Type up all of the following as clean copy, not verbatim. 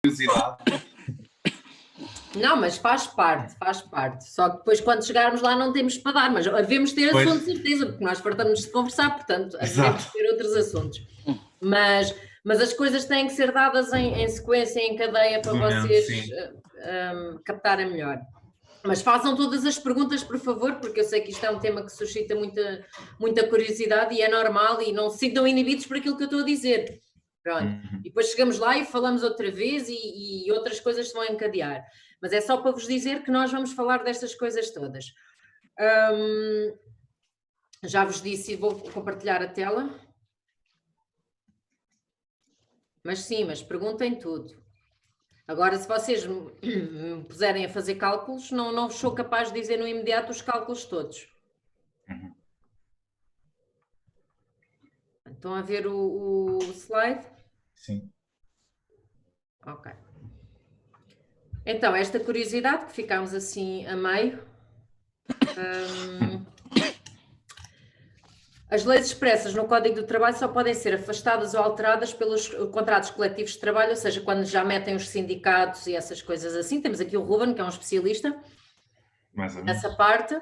curiosidade. Não, mas faz parte. Só que depois, quando chegarmos lá, não temos para dar, mas devemos ter assuntos, de certeza, porque nós fartamos de conversar, portanto, devemos ter outros assuntos. Mas as coisas têm que ser dadas em sequência, em cadeia, para vocês captarem melhor. Mas façam todas as perguntas, por favor, porque eu sei que isto é um tema que suscita muita curiosidade e é normal, e não se sintam inibidos por aquilo que eu estou a dizer. Pronto. E depois chegamos lá e falamos outra vez e outras coisas se vão encadear. Mas é só para vos dizer que nós vamos falar destas coisas todas. Já vos disse e vou compartilhar a tela. Mas sim, mas perguntem tudo. Agora, se vocês me puserem a fazer cálculos, não vos sou capaz de dizer no imediato os cálculos todos. Estão a ver o slide? Sim. Ok. Então, esta curiosidade, que ficámos assim a meio. As leis expressas no Código do Trabalho só podem ser afastadas ou alteradas pelos contratos coletivos de trabalho, ou seja, quando já metem os sindicatos e essas coisas assim. Temos aqui o Ruben, que é um especialista nessa parte,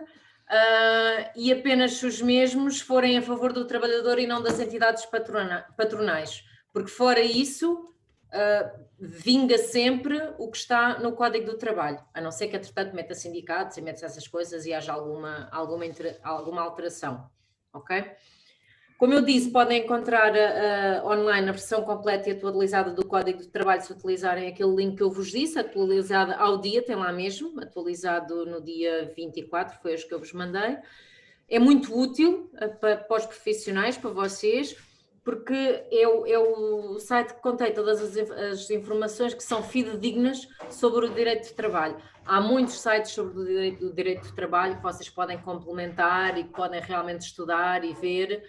e apenas se os mesmos forem a favor do trabalhador e não das entidades patronais, porque fora isso, vinga sempre o que está no Código do Trabalho, a não ser que, entretanto, meta sindicatos e meta essas coisas e haja alguma alteração. Ok? Como eu disse, podem encontrar online a versão completa e atualizada do Código de Trabalho se utilizarem aquele link que eu vos disse, atualizada ao dia, tem lá mesmo, atualizado no dia 24, foi hoje que eu vos mandei. É muito útil para os profissionais, para vocês, porque é o site que contém todas as informações que são fidedignas sobre o direito de trabalho. Há muitos sites sobre o direito de trabalho que vocês podem complementar e que podem realmente estudar e ver,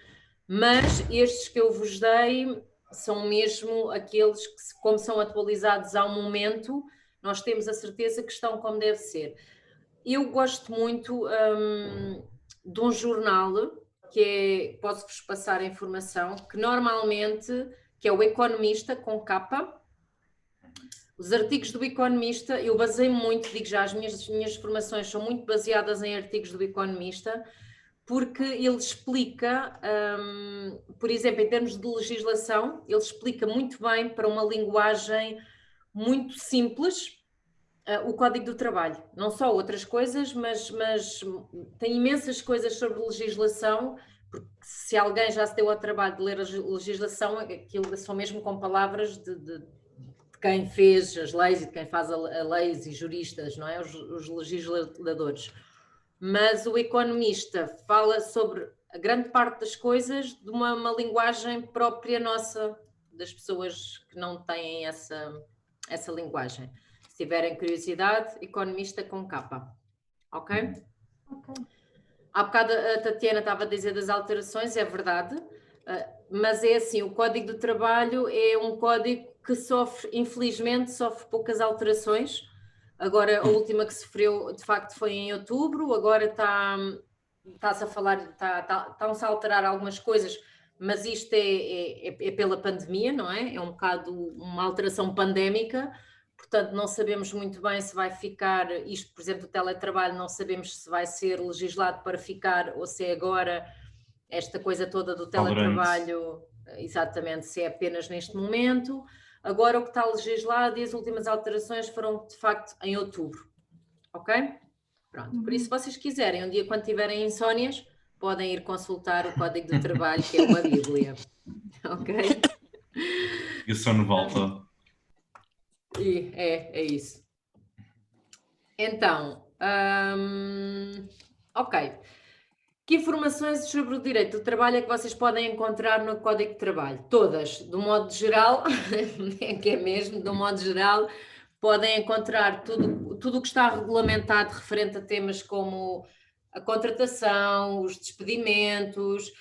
mas estes que eu vos dei são mesmo aqueles que, como são atualizados ao momento, nós temos a certeza que estão como deve ser. Eu gosto muito de um jornal que posso-vos passar a informação, que normalmente, que é o Economista, com capa. Os artigos do Economista, eu basei muito, digo já, as minhas formações são muito baseadas em artigos do Economista, porque ele explica, por exemplo, em termos de legislação, ele explica muito bem, para uma linguagem muito simples, o Código do Trabalho. Não só outras coisas, mas tem imensas coisas sobre legislação, porque se alguém já se deu ao trabalho de ler a legislação, aquilo são mesmo com palavras de quem fez as leis e de quem faz a leis e juristas, não é? Os legisladores. Mas o Economista fala sobre a grande parte das coisas de uma linguagem própria nossa, das pessoas que não têm essa linguagem. Se tiverem curiosidade, Economista com capa. Ok? Há bocado a Tatiana estava a dizer das alterações, é verdade, mas é assim, o Código do Trabalho é um código que infelizmente, sofre poucas alterações. Agora, a última que sofreu, de facto, foi em outubro, agora está-se a falar, estão-se a alterar algumas coisas, mas isto é pela pandemia, não é? É um bocado uma alteração pandémica, portanto não sabemos muito bem se vai ficar, isto, por exemplo, o teletrabalho, não sabemos se vai ser legislado para ficar ou se é agora esta coisa toda do teletrabalho, exatamente, se é apenas neste momento. Agora o que está legislado e as últimas alterações foram, de facto, em outubro. Ok? Pronto, por isso, se vocês quiserem, um dia quando tiverem insónias, podem ir consultar o Código do Trabalho, que é uma bíblia. Ok? E o sono volta. E é isso. Então, ok. Que informações sobre o direito do trabalho é que vocês podem encontrar no Código de Trabalho? Todas, do modo geral, que é mesmo, do modo geral, podem encontrar tudo o que está regulamentado referente a temas como a contratação, os despedimentos,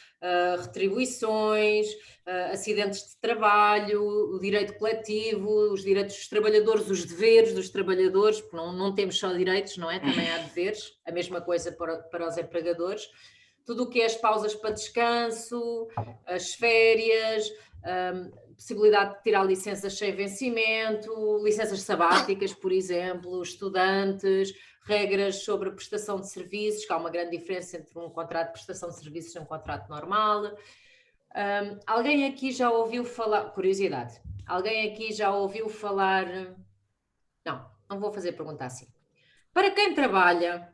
retribuições, acidentes de trabalho, o direito coletivo, os direitos dos trabalhadores, os deveres dos trabalhadores, porque não temos só direitos, não é? Também há deveres, a mesma coisa para os empregadores. Tudo o que é as pausas para descanso, as férias, possibilidade de tirar licenças sem vencimento, licenças sabáticas, por exemplo, estudantes, regras sobre prestação de serviços, que há uma grande diferença entre um contrato de prestação de serviços e um contrato normal. Alguém aqui já ouviu falar, curiosidade, alguém aqui já ouviu falar, não vou fazer pergunta assim. Para quem trabalha,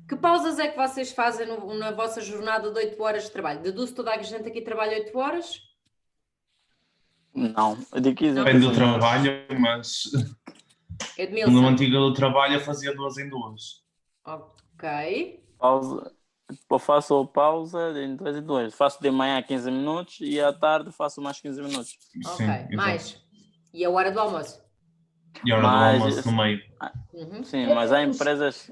que pausas é que vocês fazem na vossa jornada de 8 horas de trabalho? Deduz toda a gente aqui trabalha 8 horas? Não, de 15 Depende do trabalho, mas no antigo do trabalho eu fazia 2 em 2. Ok. Pausa. Eu faço pausa de 2 em 2. Faço de manhã 15 minutos e à tarde faço mais 15 minutos. Ok, Sim, mais. E a hora do almoço? E a hora do almoço no meio. Sim, mas há empresas...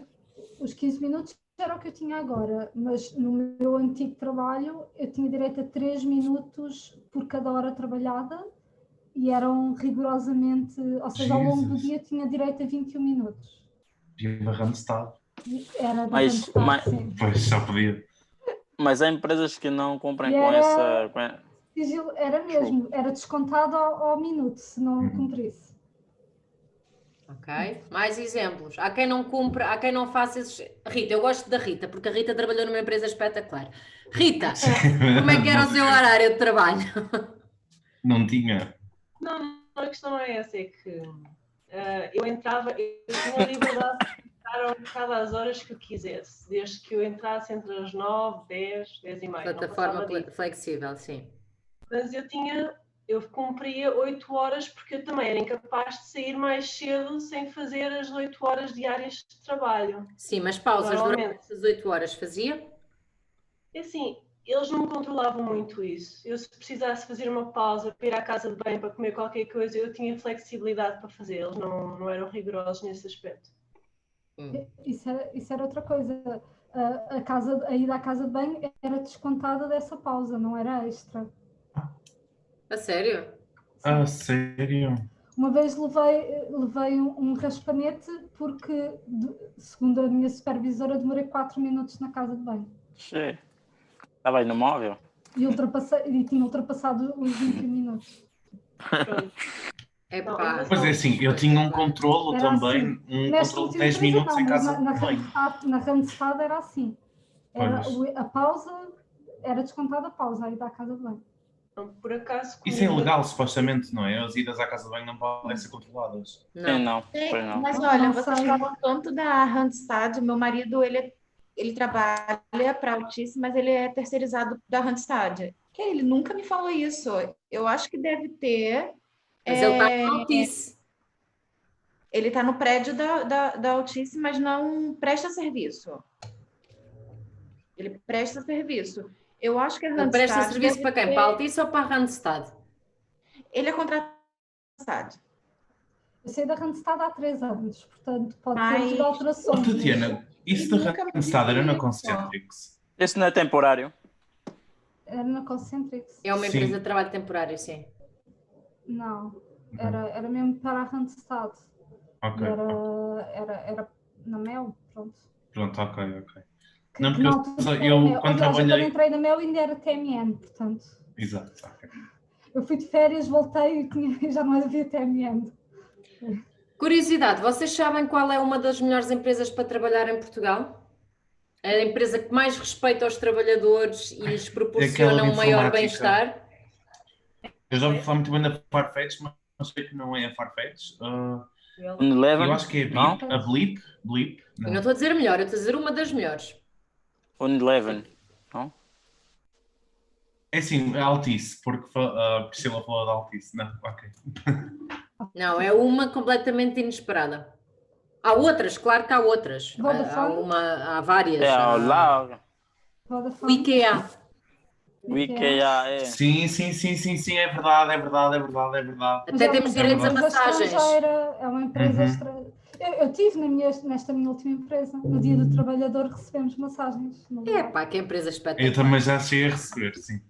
Os 15 minutos era o que eu tinha agora, mas no meu antigo trabalho eu tinha direito a 3 minutos por cada hora trabalhada e eram rigorosamente, ou seja, ao longo do dia tinha direito a 21 minutos. E o Randstad. Era da Mas, sim. Pois, já podia. Mas há empresas que não cumprem com era, essa... Era mesmo, era descontado ao minuto, se não cumprisse. Ok, mais exemplos. Há quem não cumpra, há quem não faça esses... Rita, eu gosto da Rita, porque a Rita trabalhou numa empresa espetacular. Rita, como é que era o seu horário de trabalho? Não tinha. Não, a questão não é essa, é que eu entrava, eu tinha a liberdade de estar um bocado às horas que eu quisesse, desde que eu entrasse entre as 9, 10, 10 e meia. Plataforma flexível, sim. Mas eu cumpria 8 horas porque eu também era incapaz de sair mais cedo sem fazer as 8 horas diárias de trabalho. Sim, mas pausas durante essas 8 horas fazia? É assim, eles não controlavam muito isso. Eu, se precisasse fazer uma pausa para ir à casa de banho, para comer qualquer coisa, eu tinha flexibilidade para fazer. Eles não eram rigorosos nesse aspecto. Isso era outra coisa. A ida à casa de banho era descontada dessa pausa, não era extra. A sério? A sério? Uma vez levei um raspanete porque, segundo a minha supervisora, demorei 4 minutos na casa de banho. Estava aí no móvel? E tinha ultrapassado os 21 minutos. Pois é, assim, eu tinha um controlo também, assim, um controlo de 10 minutos em casa de banho. Na Randstad era assim. A pausa, era descontada a pausa, a ida à casa de banho. Por acaso, isso é ilegal, supostamente, não é? As idas à casa de banho não podem ser controladas. Não. Mas olha, vocês falam tanto da Randstad. Meu marido, ele trabalha para a Altice, mas ele é terceirizado da Randstad. Que ele nunca me falou isso. Eu acho que deve ter. Mas ele está na Altice. Ele está no prédio da Altice, mas não presta serviço. Ele presta serviço. Eu acho que a Randstad... Ele presta serviço para quem? Para a Altice ou para a Randstad? Ele é contratado da Randstad. Eu sei da Randstad há 3 anos, portanto pode ter alterações. Tatiana, isso da Randstad era na Concentrix? Isso não é temporário? Era na Concentrix. É uma empresa de trabalho temporário, sim. Não, era mesmo para a Randstad. Ok. Era na Mel, pronto. Pronto, ok. Não, porque eu quando trabalhei... quando entrei na Mel ainda era TMN, portanto. Exato, ok. Eu fui de férias, voltei e já não havia TMN. Curiosidade, vocês sabem qual é uma das melhores empresas para trabalhar em Portugal? A empresa que mais respeita aos trabalhadores e lhes proporciona um maior bem-estar? Eu já ouvi falar muito bem da Farfetch, mas não sei que não é a Farfetch. Unilever? Eu acho que é a Blip. Eu não estou a dizer a melhor, eu estou a dizer uma das melhores. Unilever, não? É sim, a Altice, porque a Priscila falou da Altice. Não, ok. Não, é uma completamente inesperada. Há outras, claro que há outras. Há várias. O IKEA. O IKEA é... Sim, é verdade. Até temos direitos a massagens. É uma empresa extra. Eu tive nesta minha última empresa, no dia do trabalhador recebemos massagens. Que empresa espetacular. Eu também já cheguei a receber, sim.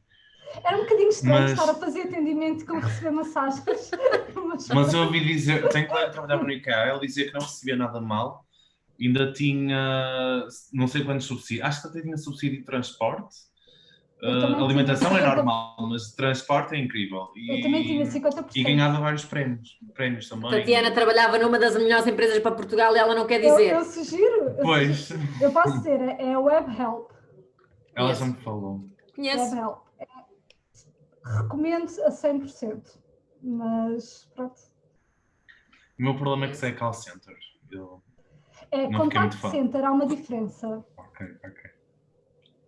Era um bocadinho estranho estar a fazer atendimento com receber massagens. Mas eu ouvi dizer, tenho que trabalhar no IKEA, ele dizia que não recebia nada mal, ainda tinha não sei quantos subsídios, acho que até tinha subsídio de transporte, Alimentação é normal, mas transporte é incrível. Eu também tinha 50%. E ganhava vários prémios também. Tatiana trabalhava numa das melhores empresas para Portugal e ela não quer dizer. Eu sugiro. Pois. Eu posso dizer, é a WebHelp. Ela já me falou. Conheço. WebHelp. Recomendo a 100%. Mas pronto. O meu problema é que isso é call center. Contact center, há uma diferença. Ok.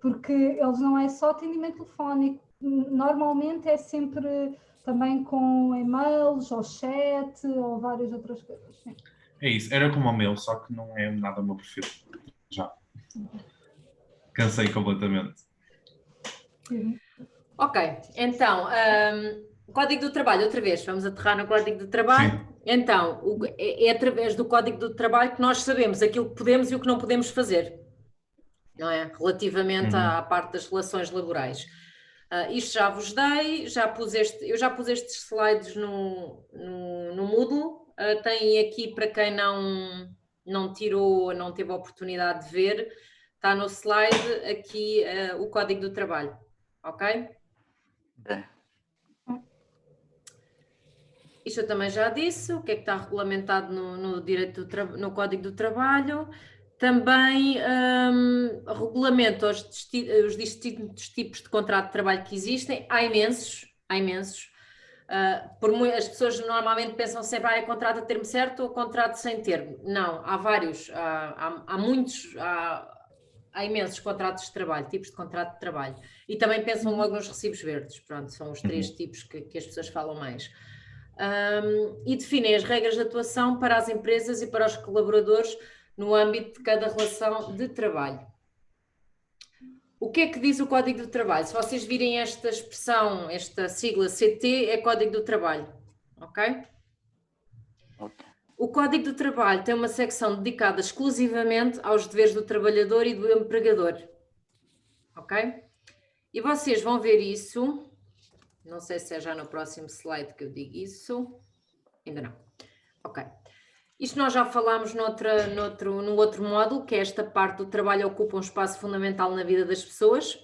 Porque eles não é só atendimento telefónico. Normalmente é sempre também com e-mails, ou chat, ou várias outras coisas. Sim. É isso, era como o meu, só que não é nada o meu perfil. Já. Cansei completamente. Sim. Ok, então, Código do Trabalho, outra vez, vamos aterrar no Código do Trabalho. Sim. Então, é através do Código do Trabalho que nós sabemos aquilo que podemos e o que não podemos fazer, não é? Relativamente à parte das relações laborais. Isto já vos dei, eu já pus estes slides no Moodle. Tem aqui, para quem não tirou, não teve a oportunidade de ver, está no slide aqui o Código do Trabalho, ok? Isto eu também já disse, o que é que está regulamentado no Código do Trabalho. Também regulamenta os distintos tipos de contrato de trabalho que existem. Há imensos. As pessoas normalmente pensam sempre, é contrato a termo certo ou contrato sem termo. Não, há vários, há muitos, há imensos contratos de trabalho, tipos de contrato de trabalho. E também pensam logo nos recibos verdes. Pronto, são os 3 tipos que as pessoas falam mais. E definem as regras de atuação para as empresas e para os colaboradores no âmbito de cada relação de trabalho. O que é que diz o Código do Trabalho? Se vocês virem esta expressão, esta sigla CT, é Código do Trabalho, ok? O Código do Trabalho tem uma secção dedicada exclusivamente aos deveres do trabalhador e do empregador, ok? E vocês vão ver isso. Não sei se é já no próximo slide que eu digo isso. Ainda não. Ok. Isto nós já falámos no outro módulo, que é esta parte do trabalho ocupa um espaço fundamental na vida das pessoas,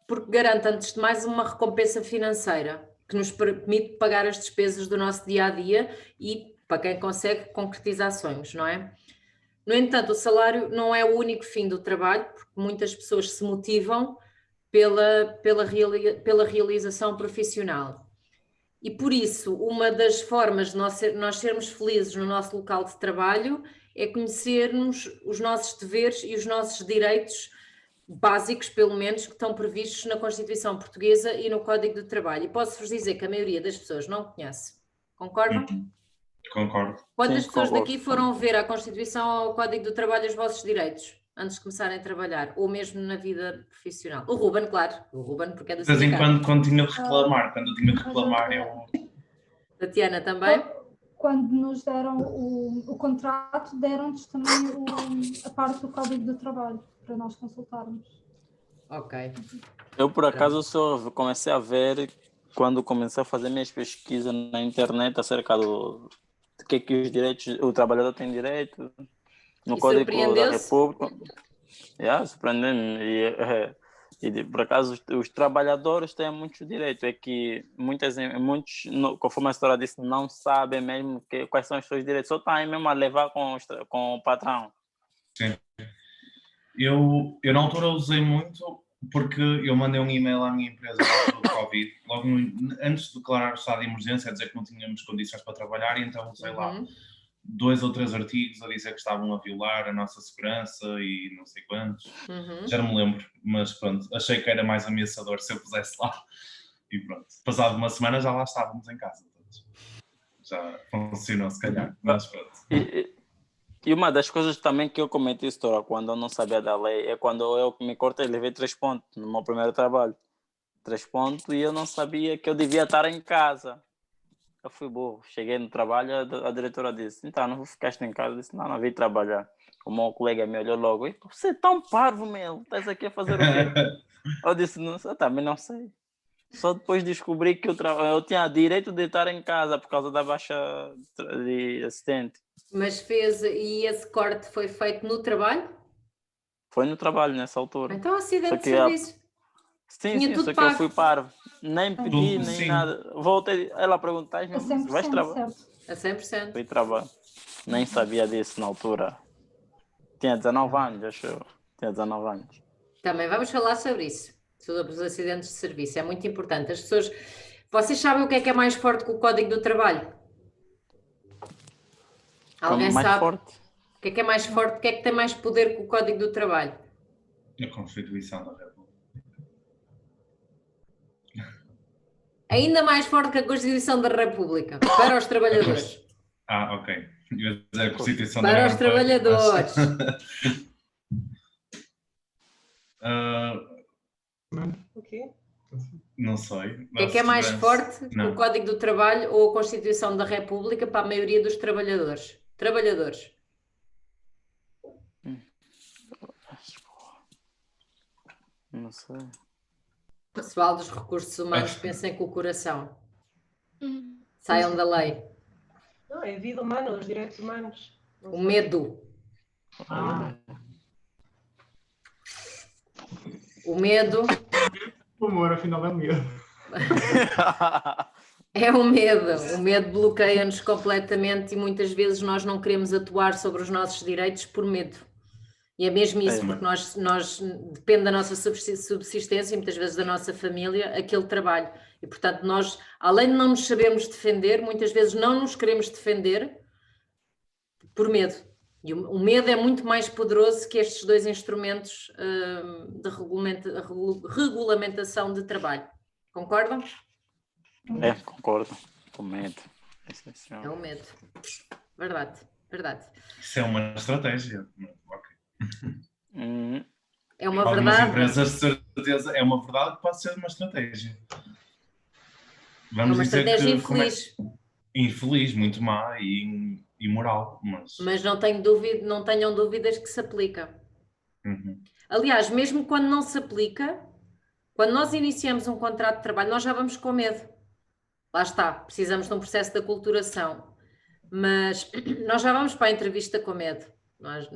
porque garante, antes de mais, uma recompensa financeira, que nos permite pagar as despesas do nosso dia-a-dia e, para quem consegue, concretizar sonhos, não é? No entanto, o salário não é o único fim do trabalho, porque muitas pessoas se motivam pela realização profissional. E por isso, uma das formas de nós sermos felizes no nosso local de trabalho é conhecermos os nossos deveres e os nossos direitos básicos, pelo menos, que estão previstos na Constituição Portuguesa e no Código do Trabalho. E posso-vos dizer que a maioria das pessoas não conhece. Concordam? Concordo. Quantas pessoas daqui foram ver a Constituição ou o Código do Trabalho os vossos direitos antes de começarem a trabalhar, ou mesmo na vida profissional? O Ruben, claro. O Ruben, porque é do sindicato. De vez em quando tinha de reclamar. Quando eu tinha de reclamar, eu... Tatiana também? Quando nos deram o contrato, deram-nos também a parte do Código do Trabalho, para nós consultarmos. Ok. Eu, por acaso, só comecei a ver quando comecei a fazer minhas pesquisas na internet acerca do que os direitos, o trabalhador tem direito no Código da República. Surpreendeu-me. E por acaso, os trabalhadores têm muitos direitos. É que muitos, conforme a história disse, não sabem mesmo quais são os seus direitos. Só estão aí mesmo a levar com o patrão. Sim. Eu na altura usei muito porque eu mandei um e-mail à minha empresa do Covid, logo antes de declarar o estado de emergência, a dizer que não tínhamos condições para trabalhar, e então usei lá 2 ou 3 artigos a dizer que estavam a violar a nossa segurança e não sei quantos. Já não me lembro, mas pronto, achei que era mais ameaçador se eu pusesse lá. E pronto, passado uma semana já lá estávamos em casa. Já funcionou, se calhar, mas pronto. E uma das coisas também que eu cometi história quando eu não sabia da lei é quando eu me cortei, levei 3 pontos no meu primeiro trabalho. 3 pontos e eu não sabia que eu devia estar em casa. Eu fui burro. Cheguei no trabalho, a diretora disse, então, não ficaste em casa? Eu disse, não vim trabalhar. O meu colega me olhou logo, você é tão parvo, meu, estás aqui a fazer o quê? Eu disse, não, eu também não sei. Só depois descobri que eu tinha direito de estar em casa por causa da baixa de assistente. Mas e esse corte foi feito no trabalho? Foi no trabalho nessa altura. Então acidente de serviço. Sim, Tinha sim, tudo só que eu pago. fui parvo. Nem pedi, nem Sim. nada. Voltei, ela perguntou, A 100%, vais trabalhar? certo? A 100%. Fui trabalhar. Nem sabia disso na altura. Tinha 19 anos, acho eu. Tinha 19 anos. Também vamos falar sobre isso, sobre os acidentes de serviço. É muito importante. As pessoas. Vocês sabem o que é mais forte que o Código do Trabalho? Alguém Mais sabe? forte? O que é mais forte? O que é que tem mais poder que o Código do Trabalho? A Constituição da República. Ainda mais forte que a Constituição da República, para os trabalhadores. Ok. Eu ia dizer a Constituição Para da os República, trabalhadores. O quê? Não sei. O que é mais forte que o Código do Trabalho ou a Constituição da República para a maioria dos trabalhadores? Trabalhadores. Não sei. Pessoal dos recursos humanos, pensem com o coração. Saiam da lei. Não, é a vida humana, os direitos humanos. O medo. O medo. O amor, afinal, é o medo. É o medo. O medo bloqueia-nos completamente e muitas vezes nós não queremos atuar sobre os nossos direitos por medo. E é mesmo isso, porque nós depende da nossa subsistência e muitas vezes da nossa família, aquele trabalho. E, portanto, nós, além de não nos sabermos defender, muitas vezes não nos queremos defender por medo. E o medo é muito mais poderoso que estes dois instrumentos de regulamentação de trabalho. Concordam? É, concordo. Com medo. É o medo. Verdade, verdade. Isso é uma estratégia. É uma Algumas verdade. empresas, de certeza, é uma verdade que pode ser uma estratégia. É uma estratégia infeliz. Infeliz, muito má e imoral. Mas não tenham dúvidas que se aplica. Aliás, mesmo quando não se aplica, quando nós iniciamos um contrato de trabalho, nós já vamos com medo. Lá está, precisamos de um processo de aculturação. Mas nós já vamos para a entrevista com medo. Nós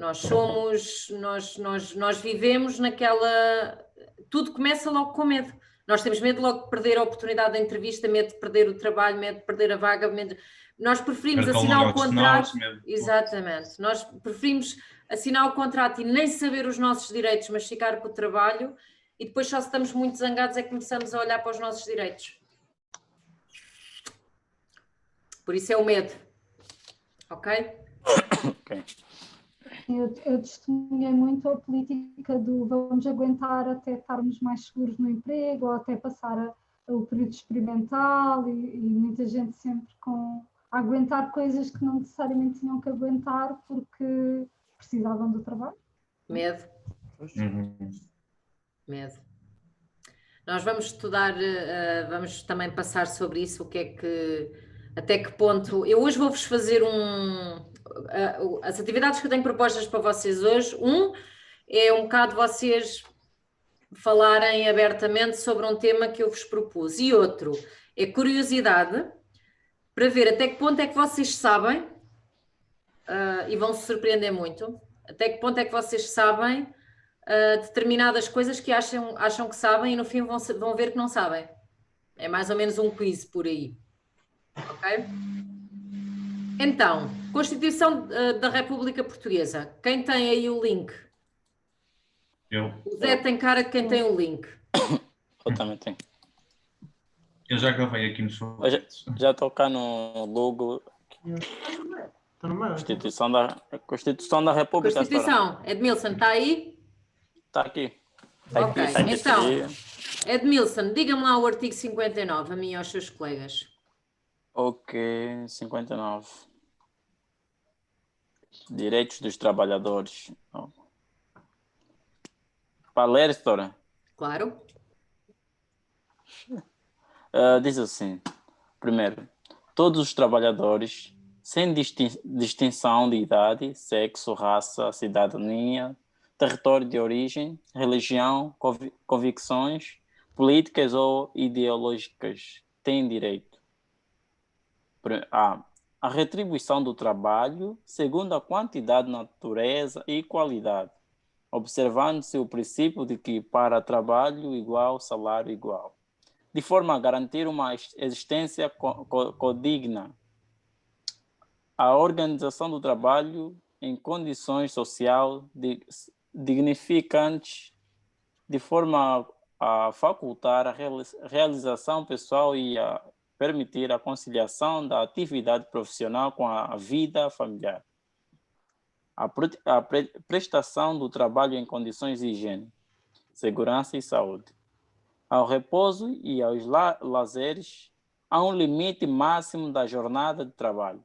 vivemos naquela... Tudo começa logo com medo. Nós temos medo logo de perder a oportunidade da entrevista, medo de perder o trabalho, medo de perder a vaga, medo... Nós preferimos assinar o contrato... Exatamente. Nós preferimos assinar o contrato e nem saber os nossos direitos, mas ficar com o trabalho, e depois só se estamos muito zangados é que começamos a olhar para os nossos direitos. Por isso é o medo. Ok? Ok. Eu testemunhei muito a política do vamos aguentar até estarmos mais seguros no emprego ou até passar o período experimental e muita gente sempre a aguentar coisas que não necessariamente tinham que aguentar porque precisavam do trabalho. Medo. Medo. Nós vamos estudar, vamos também passar sobre isso, o que é que, até que ponto... Eu hoje vou-vos fazer as atividades que eu tenho propostas para vocês hoje. É um bocado vocês falarem abertamente sobre um tema que eu vos propus. E outro é curiosidade, para ver até que ponto é que vocês sabem, e vão se surpreender muito, até que ponto é que vocês sabem determinadas coisas que acham que sabem e no fim vão ver que não sabem. É mais ou menos um quiz por aí. Ok? Então, Constituição da República Portuguesa. Quem tem aí o link? Eu. O Zé tem cara de quem tem o link. Eu também tenho. Eu já gravei aqui no favoritos. Já estou cá no Google. Está no meio. Constituição da República. Constituição. Edmilson, está aí? Está aqui. Ok, Está aqui, então, Edmilson, diga-me lá o artigo 59, a mim e aos seus colegas. Ok, 59. Direitos dos trabalhadores. Para ler, História? Claro. Diz assim, primeiro, todos os trabalhadores, sem distinção de idade, sexo, raça, cidadania, território de origem, religião, convicções políticas ou ideológicas, têm direito a retribuição do trabalho segundo a quantidade, natureza e qualidade, observando-se o princípio de que para trabalho igual, salário igual, de forma a garantir uma existência codigna. A organização do trabalho em condições sociais dignificantes, de forma a facultar a realização pessoal e a permitir a conciliação da atividade profissional com a vida familiar. A prestação do trabalho em condições de higiene, segurança e saúde. Ao repouso e aos lazeres, há um limite máximo da jornada de trabalho.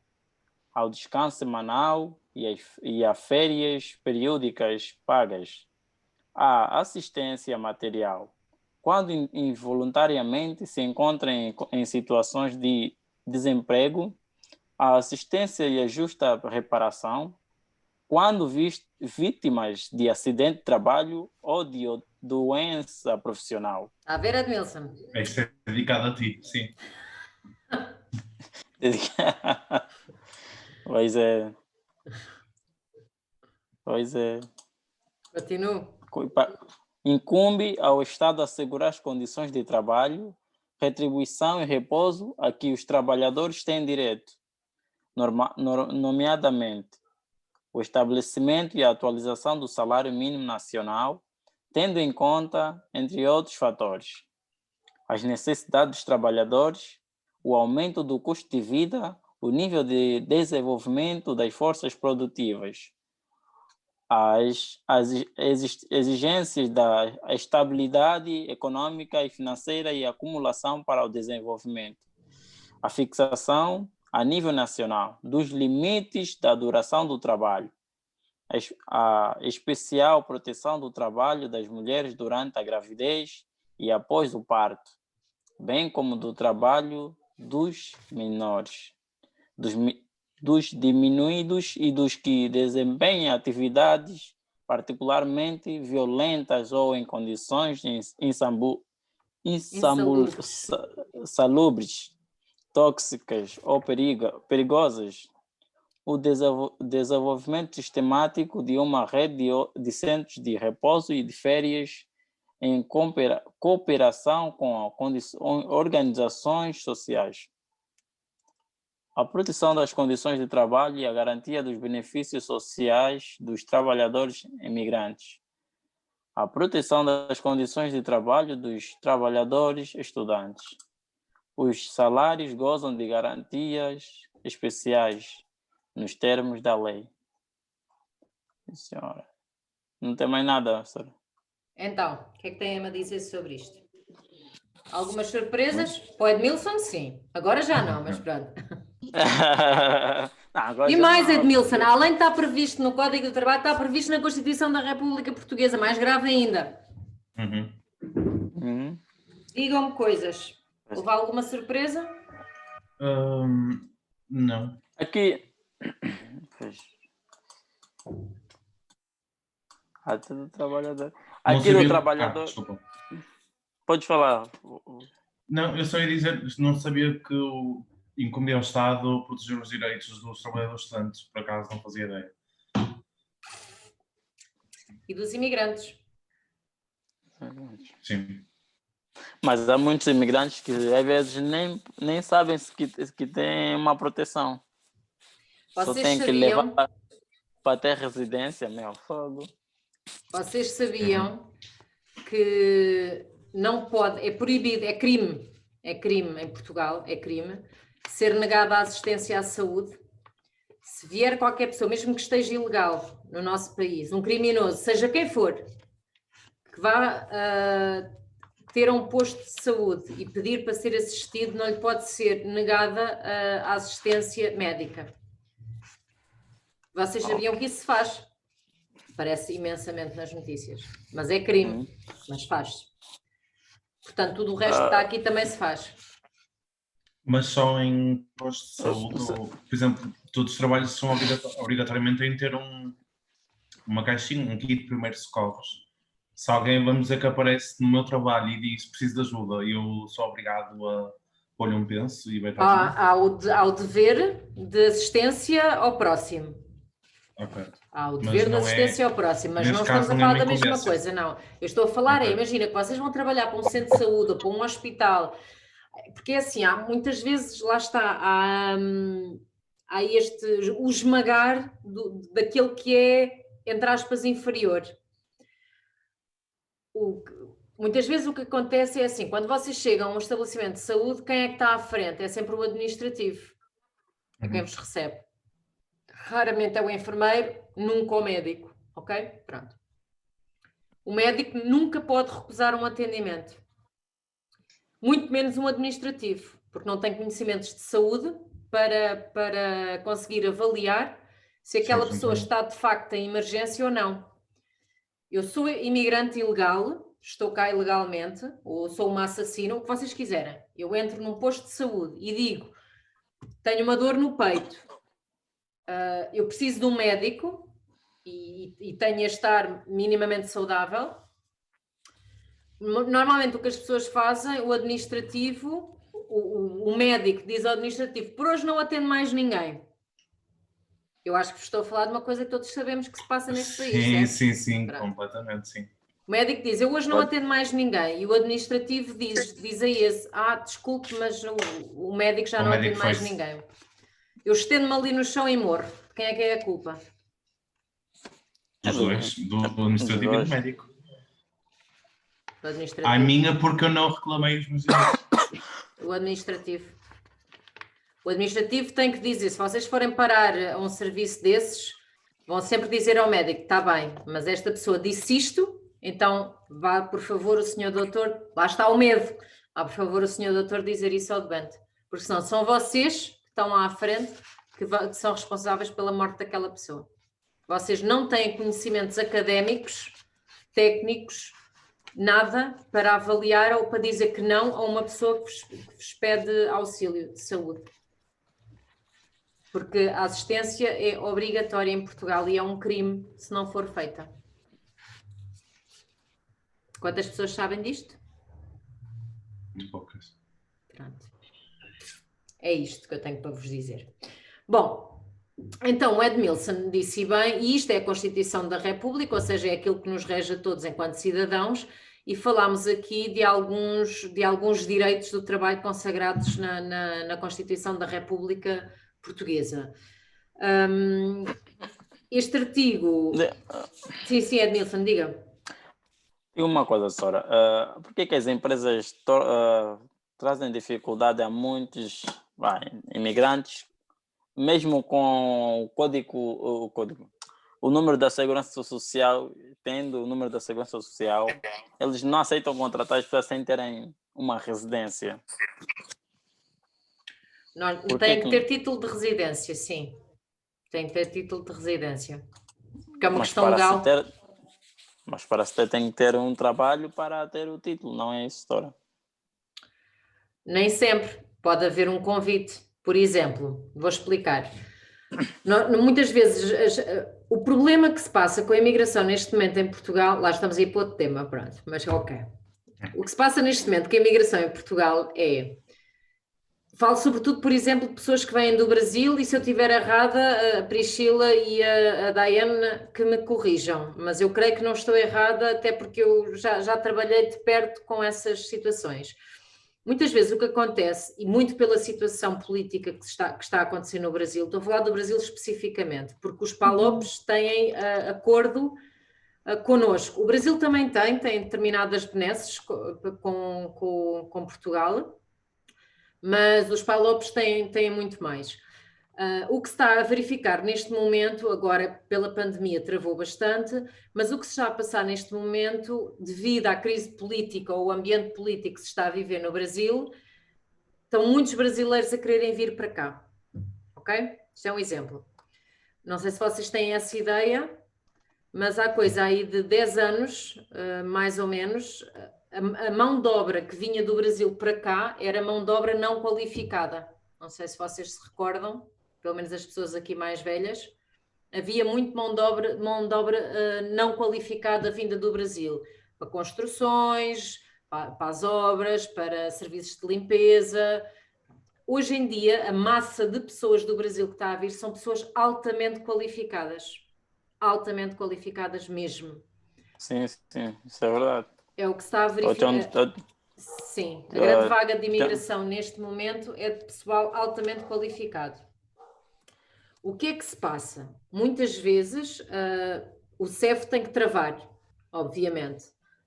Ao descanso semanal e a férias periódicas pagas. A assistência material. Quando involuntariamente se encontra em situações de desemprego, a assistência e a justa reparação. Quando vítimas de acidente de trabalho ou de doença profissional. A ver, Edmilson. Isto é dedicado a ti, sim. Pois é. Pois é. Continuo. Incumbe ao Estado assegurar as condições de trabalho, retribuição e repouso a que os trabalhadores têm direito, nomeadamente o estabelecimento e a atualização do salário mínimo nacional, tendo em conta, entre outros fatores, as necessidades dos trabalhadores, o aumento do custo de vida, o nível de desenvolvimento das forças produtivas, as exigências da estabilidade econômica e financeira e acumulação para o desenvolvimento, a fixação a nível nacional dos limites da duração do trabalho, a especial proteção do trabalho das mulheres durante a gravidez e após o parto, bem como do trabalho dos menores, dos diminuídos e dos que desempenham atividades particularmente violentas ou em condições insalubres, tóxicas ou perigosas, o desenvolvimento sistemático de uma rede de centros de repouso e de férias em cooperação com organizações sociais, a proteção das condições de trabalho e a garantia dos benefícios sociais dos trabalhadores imigrantes, a proteção das condições de trabalho dos trabalhadores estudantes. Os salários gozam de garantias especiais nos termos da lei. Sim, senhora. Não tem mais nada, senhora. Então, o que é que tem a dizer sobre isto? Algumas surpresas? Para o Edmilson, sim. Agora já não, mas pronto. Não, e mais, Edmilson, além de estar previsto no Código do Trabalho, está previsto na Constituição da República Portuguesa, mais grave ainda. Digam-me coisas. Houve alguma surpresa? Não. Aqui. Até do trabalhador. Aqui do trabalhador. Pode falar. Não, eu só ia dizer, não sabia que incumbia ao Estado proteger os direitos dos trabalhadores estudantes, por acaso não fazia ideia. E dos imigrantes. Sim. Mas há muitos imigrantes que às vezes nem sabem que têm uma proteção. Vocês só tem que levar para ter residência, meu fogo. Vocês sabiam que não pode, é proibido, é crime em Portugal, é crime, ser negada a assistência à saúde. Se vier qualquer pessoa, mesmo que esteja ilegal no nosso país, um criminoso, seja quem for, que vá ter um posto de saúde e pedir para ser assistido, não lhe pode ser negada a assistência médica. Vocês sabiam que isso se faz? Parece imensamente nas notícias, mas é crime, mas faz. Portanto, tudo o resto que está aqui também se faz. Mas só em postos de saúde, ou, por exemplo, todos os trabalhos são obrigatoriamente em ter uma caixinha, um kit de primeiros socorros. Se alguém, vamos dizer, que aparece no meu trabalho e diz preciso de ajuda, eu sou obrigado a pôr-lhe um penso e vai para Há o dever de assistência ao próximo. Ok. Há o Mas dever de não é- assistência ao próximo, mas neste não estamos caso a não é falar da uma mesma incumbência. coisa, não. Eu estou a falar, Ok. imagina que vocês vão trabalhar para um centro de saúde ou para um hospital, porque é assim, há muitas vezes, lá está, há o esmagar daquele que é, entre aspas, inferior. Muitas vezes o que acontece é assim, quando vocês chegam a um estabelecimento de saúde, quem é que está à frente? É sempre o administrativo, é quem vos recebe. Raramente é o enfermeiro, nunca o médico, ok? Pronto. O médico nunca pode recusar um atendimento, muito menos um administrativo, porque não tem conhecimentos de saúde para conseguir avaliar se aquela pessoa está de facto em emergência ou não. Eu sou imigrante ilegal, estou cá ilegalmente, ou sou uma assassina, o que vocês quiserem. Eu entro num posto de saúde e digo, tenho uma dor no peito, eu preciso de um médico e tenho a estar minimamente saudável. Normalmente o que as pessoas fazem, o administrativo, o médico diz ao administrativo, por hoje não atendo mais ninguém. Eu acho que estou a falar de uma coisa que todos sabemos que se passa neste país. Sim, Pronto. completamente, sim. O médico diz, eu hoje não atendo mais ninguém. E o administrativo diz a esse, desculpe, mas o médico já não atende mais ninguém. Eu estendo-me ali no chão e morro. De quem é a culpa? Dos dois, do administrativo e do médico. Do administrativo. A minha porque eu não reclamei os meus direitos. O administrativo. O administrativo tem que dizer, se vocês forem parar a um serviço desses, vão sempre dizer ao médico, está bem, mas esta pessoa disse isto, então vá, por favor, o senhor doutor, lá está o medo, vá, por favor, o senhor doutor dizer isso ao doente, porque senão são vocês que estão lá à frente que são responsáveis pela morte daquela pessoa. Vocês não têm conhecimentos académicos, técnicos, nada para avaliar ou para dizer que não a uma pessoa que vos pede auxílio de saúde. Porque a assistência é obrigatória em Portugal e é um crime se não for feita. Quantas pessoas sabem disto? Muito poucas. Pronto. É isto que eu tenho para vos dizer. Bom, então o Edmilson disse bem, e isto é a Constituição da República, ou seja, é aquilo que nos rege a todos enquanto cidadãos, e falámos aqui de alguns direitos do trabalho consagrados na Constituição da República Portuguesa. Este artigo... Sim, Edmilson, diga. E uma coisa, Sora, por que as empresas trazem dificuldade a muitos imigrantes, mesmo com o número da segurança social, tendo o número da segurança social, eles não aceitam contratar as pessoas sem terem uma residência? Tem que ter título de residência, sim. Tem que ter título de residência. Porque é uma questão legal. Mas para se ter, tem que ter um trabalho para ter o título, não é isso, Sora? Nem sempre. Pode haver um convite. Por exemplo, vou explicar. Muitas vezes, o problema que se passa com a imigração neste momento em Portugal, lá estamos aí para outro tema, pronto, mas ok. O que se passa neste momento com a imigração em Portugal é... Falo sobretudo, por exemplo, de pessoas que vêm do Brasil e se eu estiver errada, a Priscila e a Diana que me corrijam, mas eu creio que não estou errada, até porque eu já trabalhei de perto com essas situações. Muitas vezes o que acontece, e muito pela situação política que está a acontecer no Brasil, estou a falar do Brasil especificamente, porque os PALOPs têm acordo connosco. O Brasil também tem determinadas benesses com Portugal, mas os PALOPs têm muito mais. O que se está a verificar neste momento, agora pela pandemia travou bastante, mas o que se está a passar neste momento, devido à crise política ou ao ambiente político que se está a viver no Brasil, estão muitos brasileiros a quererem vir para cá. Ok? Isto é um exemplo. Não sei se vocês têm essa ideia, mas há coisa aí de 10 anos, mais ou menos, a mão de obra que vinha do Brasil para cá era mão de obra não qualificada. Não sei se vocês se recordam, pelo menos as pessoas aqui mais velhas, havia muito mão de obra não qualificada vinda do Brasil, para construções, para as obras, para serviços de limpeza. hoje em dia, a massa de pessoas do Brasil que está a vir são pessoas altamente qualificadas mesmo. Sim, isso é verdade. É o que se está a verificar. Sim, a grande vaga de imigração neste momento é de pessoal altamente qualificado. O que é que se passa? Muitas vezes o CEF tem que travar, obviamente,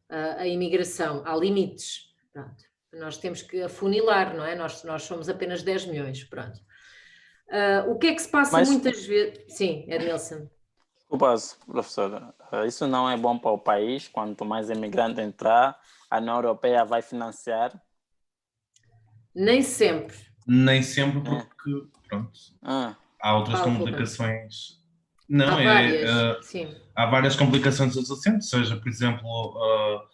a imigração. Há limites. Pronto. Nós temos que afunilar, não é? Nós somos apenas 10 milhões. Pronto. O que é que se passa muitas vezes? Sim, Edmilson. Desculpa, professora. Isso não é bom para o país. Quanto mais imigrante entrar, a União Europeia vai financiar? Nem sempre. Nem sempre, porque, pronto, há outras complicações. Não, há várias, sim. Há várias complicações adjacentes, seja, por exemplo,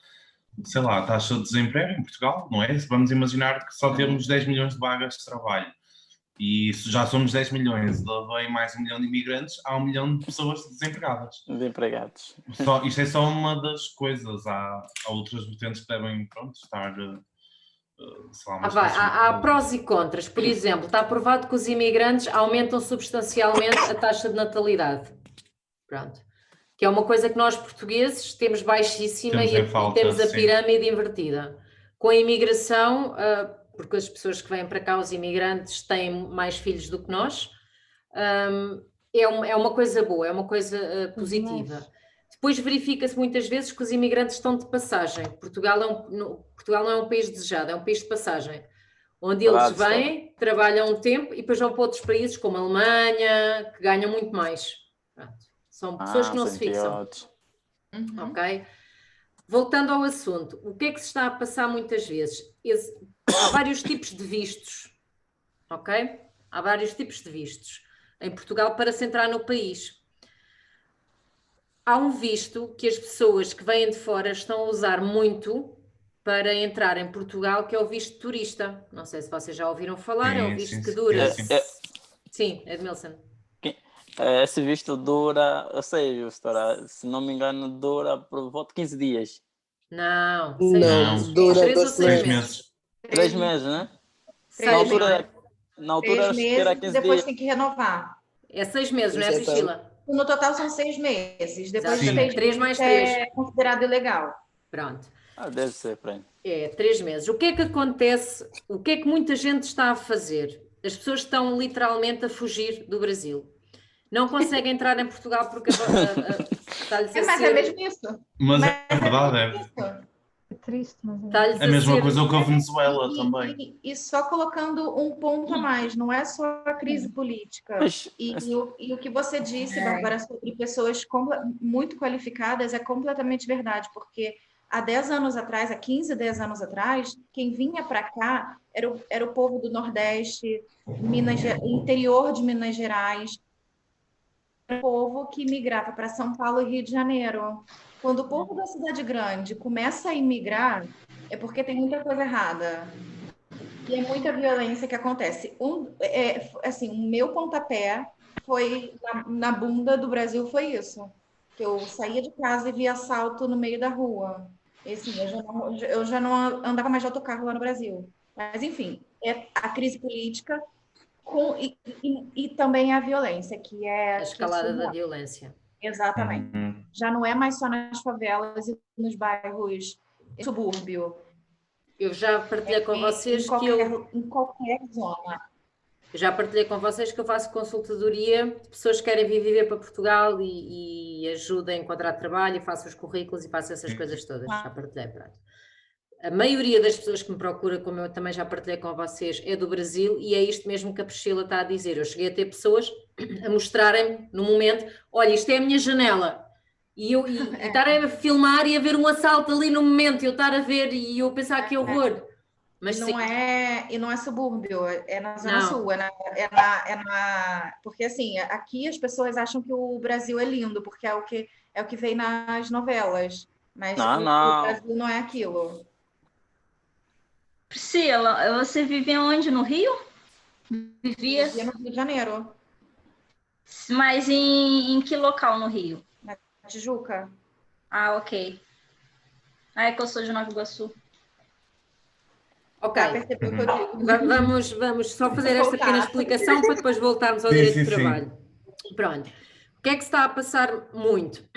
sei lá, a taxa de desemprego em Portugal, não é? Vamos imaginar que só temos 10 milhões de vagas de trabalho. E se já somos 10 milhões, vem mais 1 milhão de imigrantes, há 1 milhão de pessoas desempregadas. Isto é só uma das coisas. Há outras vertentes que devem, pronto, estar... há prós e contras. Por exemplo, está provado que os imigrantes aumentam substancialmente a taxa de natalidade. Pronto. Que é uma coisa que nós portugueses temos baixíssima e temos a pirâmide invertida. Com a imigração... porque as pessoas que vêm para cá, os imigrantes, têm mais filhos do que nós, é uma coisa boa, é uma coisa positiva. Depois verifica-se muitas vezes que os imigrantes estão de passagem. Portugal não é um país desejado, é um país de passagem, onde eles vêm, trabalham um tempo e depois vão para outros países como a Alemanha, que ganham muito mais. Pronto. São pessoas que não se fixam. Ok? Voltando ao assunto, o que é que se está a passar muitas vezes? Há vários tipos de vistos, ok? Há vários tipos de vistos em Portugal para se entrar no país. Há um visto que as pessoas que vêm de fora estão a usar muito para entrar em Portugal, que é o visto de turista. Não sei se vocês já ouviram falar, é um visto que dura... Sim, Edmilson. Esse visto dura, eu sei, Justora, se não me engano, dura por volta de 15 dias. Não, dura 3 ou 6 meses. 3 meses, né? Na altura acho que era 15 depois dias. tem que renovar. É 6 meses, não é, Priscila? No total são 6 meses. Depois de 6 3 mais 3. É considerado ilegal. Pronto. Deve ser, pronto. 3 meses. O que é que acontece? O que é que muita gente está a fazer? As pessoas estão literalmente a fugir do Brasil. Não conseguem entrar em Portugal porque está-lhes a mas é mesmo isso. Mas é verdade, É triste, mas é a mesma coisa que a Venezuela também. E só colocando um ponto a mais, não é só a crise política. E o que você disse, Bárbara, sobre pessoas muito qualificadas é completamente verdade, porque há 10 anos atrás, há 15, 10 anos atrás, quem vinha para cá era o povo do Nordeste, interior de Minas Gerais, o povo que migrava para São Paulo e Rio de Janeiro. Quando o povo da cidade grande começa a imigrar, é porque tem muita coisa errada. E é muita violência que acontece. O meu pontapé foi na bunda do Brasil, foi isso. Que eu saía de casa e via assalto no meio da rua. E, assim, eu já não andava mais de autocarro lá no Brasil. Mas, enfim, é a crise política e também a violência, que é... A escalada da violência. Exatamente. Já não é mais só nas favelas e nos bairros subúrbio. Eu já partilhei com vocês em qualquer zona. Eu já partilhei com vocês que eu faço consultadoria de pessoas que querem vir viver para Portugal e ajudo a encontrar trabalho, e faço os currículos e faço essas coisas todas. Já partilhei, pronto. A maioria das pessoas que me procura, como eu também já partilhei com vocês, é do Brasil, e é isto mesmo que a Priscila está a dizer. Eu cheguei a ter pessoas a mostrarem-me no momento, olha, isto é a minha janela, e estarem a filmar e a ver um assalto ali no momento, eu estar a ver e eu pensar que horror. Mas não é subúrbio, é na Zona Sul, porque assim, aqui as pessoas acham que o Brasil é lindo, porque é o que vem nas novelas, mas o Brasil não é aquilo. Priscila, você vivia onde? No Rio? Vivia no Rio de Janeiro. Mas em que local no Rio? Na Tijuca. Ah, ok. É que eu sou de Nova Iguaçu. Ok, percebeu o que eu digo? vamos só fazer esta Voltar. pequena explicação para depois voltarmos ao Sim, direito sim, de sim. trabalho. Pronto. O que é que se está a passar muito?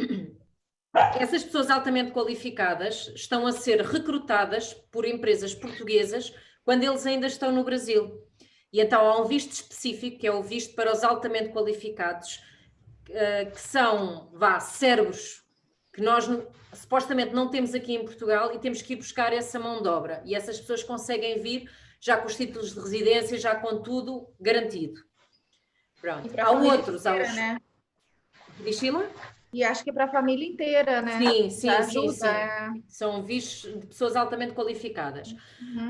Essas pessoas altamente qualificadas estão a ser recrutadas por empresas portuguesas quando eles ainda estão no Brasil. E então há um visto específico, que é o visto para os altamente qualificados, que são, cérebros que nós supostamente não temos aqui em Portugal e temos que ir buscar essa mão de obra. E essas pessoas conseguem vir já com os títulos de residência, já com tudo garantido. Pronto. Há outros, né? Diz, Sheila? E acho que para a família inteira, né? Sim. São vistos de pessoas altamente qualificadas.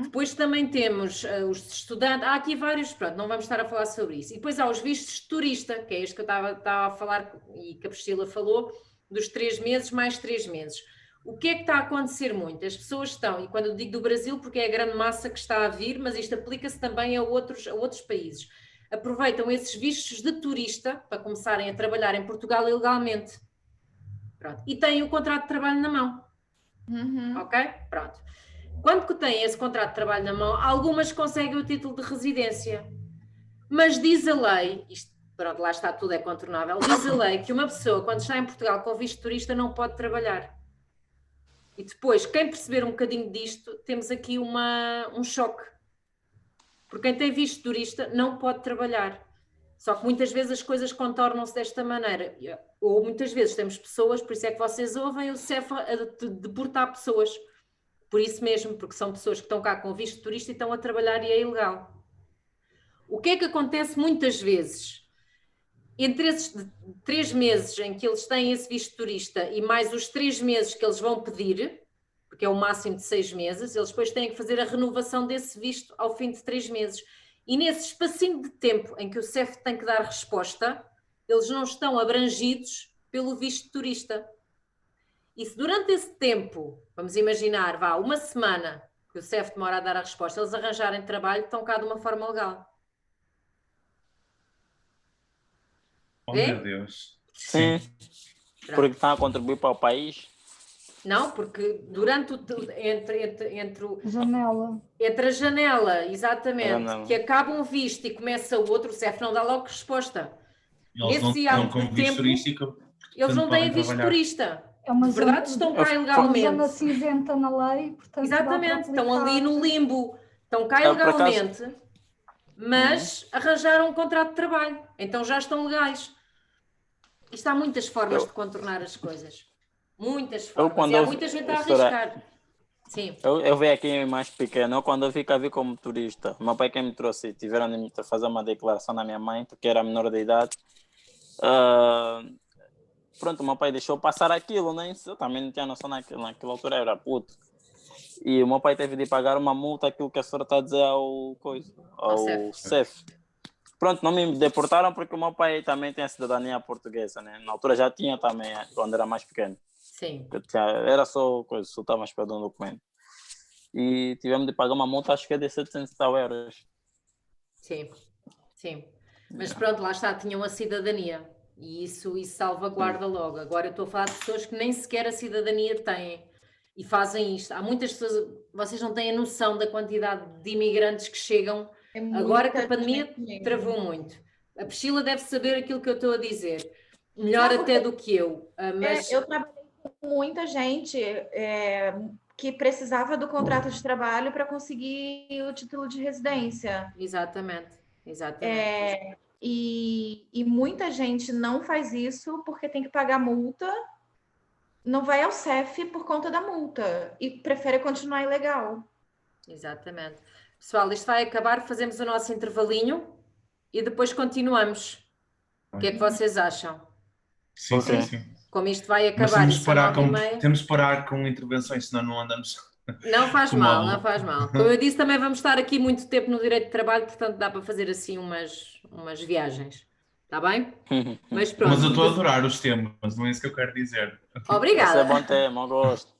Depois também temos os estudantes, há aqui vários, pronto, não vamos estar a falar sobre isso. E depois há os vistos de turista, que é este que eu estava a falar e que a Priscila falou, dos 3 meses mais 3 meses. O que é que está a acontecer muito? As pessoas estão, e quando eu digo do Brasil, porque é a grande massa que está a vir, mas isto aplica-se também a outros países. Aproveitam esses vistos de turista para começarem a trabalhar em Portugal ilegalmente. Pronto. E têm o contrato de trabalho na mão. Ok? Pronto. Quando têm esse contrato de trabalho na mão, algumas conseguem o título de residência. Mas diz a lei, isto, pronto, lá está, tudo é contornável, diz a lei que uma pessoa, quando está em Portugal com visto de turista, não pode trabalhar. E depois, quem perceber um bocadinho disto, temos aqui um choque. Porque quem tem visto de turista não pode trabalhar. Só que muitas vezes as coisas contornam-se desta maneira. Ou muitas vezes temos pessoas, por isso é que vocês ouvem o CEF a deportar pessoas. Por isso mesmo, porque são pessoas que estão cá com visto de turista e estão a trabalhar e é ilegal. O que é que acontece muitas vezes? Entre esses 3 meses em que eles têm esse visto de turista e mais os 3 meses que eles vão pedir, porque é o máximo de 6 meses, eles depois têm que fazer a renovação desse visto ao fim de 3 meses. E nesse espacinho de tempo em que o CEF tem que dar resposta, eles não estão abrangidos pelo visto de turista. E se durante esse tempo, vamos imaginar, uma semana que o CEF demora a dar a resposta, eles arranjarem trabalho, estão cá de uma forma legal. Oh, meu Deus. Sim. Porque estão a contribuir para o país. Não, porque durante entre a janela, exatamente, que acaba um visto e começa o outro, o CEF não dá logo resposta. Eles não estão com visto turístico. Eles não têm visto turista. É uma De verdade, estão cá ilegalmente. É uma zona cinzenta na lei, portanto. Exatamente, estão ali no limbo. Estão cá ilegalmente, mas arranjaram um contrato de trabalho. Então já estão legais. Isto há muitas formas de contornar as coisas. Muitas formas. E há muita gente a arriscar. Sim. Eu vi aqui mais pequeno, quando eu vi como turista, meu pai quem me trouxe, tiveram de me fazer uma declaração na minha mãe, porque era menor de idade. Pronto, meu pai deixou passar aquilo, né? Eu também não tinha noção naquela altura, era puto. E o meu pai teve de pagar uma multa, aquilo que a senhora está a dizer ao CEF. Pronto, não me deportaram porque o meu pai também tem a cidadania portuguesa, né? Na altura já tinha também, quando era mais pequeno. Sim. Era só coisa, só estava esperando um documento. E tivemos de pagar uma multa, acho que é de 700 euros. Sim. Mas pronto, lá está, tinham a cidadania. E isso salvaguarda logo. Agora eu estou a falar de pessoas que nem sequer a cidadania têm e fazem isto. Há muitas pessoas, vocês não têm a noção da quantidade de imigrantes que chegam agora que a pandemia travou muito. A Priscila deve saber aquilo que eu estou a dizer. Melhor até do que eu. Mas... Eu trabalhei com muita gente que precisava do contrato de trabalho para conseguir o título de residência. Exatamente. E muita gente não faz isso porque tem que pagar multa, não vai ao CEF por conta da multa e prefere continuar ilegal. Exatamente. Pessoal, isto vai acabar, fazemos o nosso intervalinho e depois continuamos. O que é que vocês acham? Sim. Como isto vai acabar, temos de parar com intervenções, senão não andamos... Não faz mal. Como eu disse, também vamos estar aqui muito tempo no direito de trabalho, portanto dá para fazer assim umas viagens. Está bem? Mas pronto. Mas eu estou a adorar os temas, não é isso que eu quero dizer. Obrigada. Esse é bom tema, eu gosto.